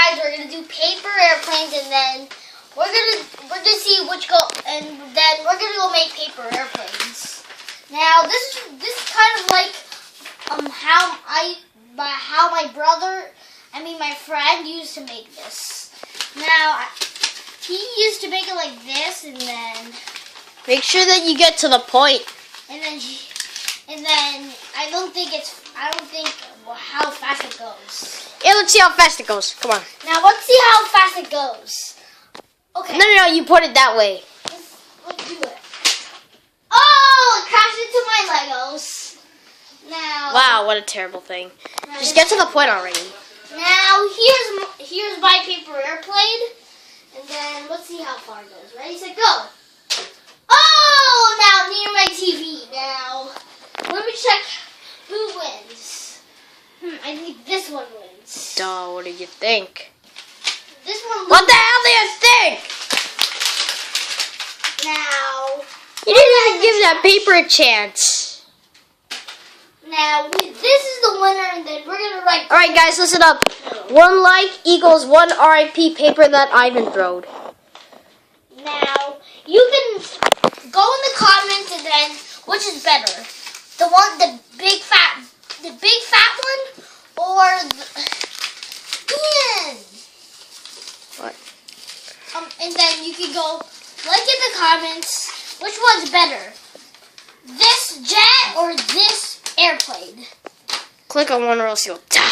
guys, we're gonna do paper airplanes, and then we're gonna see which go, and then we're gonna go make paper airplanes. Now this is kind of like how my friend used to make this. Now he used to make it like this, and then make sure that you get to the point. And then I don't think how fast it goes. Yeah, let's see how fast it goes. Come on. Now let's see how fast it goes. Okay. No, you put it that way. Let's do it. Oh, it crashed into my Legos. Now. Wow, what a terrible thing. Just get to the point already. Now here's my paper airplane, and then let's see how far it goes. Ready, set, go. Oh, now near my TV. Now let me check who wins. I think this one wins. Duh, what do you think? This one wins. What the hell do you think? Now you didn't even give that paper a chance. Now this is the winner, and then we're gonna write. All right, guys, listen up. 1 like equals 1 RIP paper that Ivan throwed. Now you can go in the comments, and then which is better, the big fat one, or Ian. What? And then you can go like in the comments which one's better, this jet or this airplane. Click on one or else you'll die.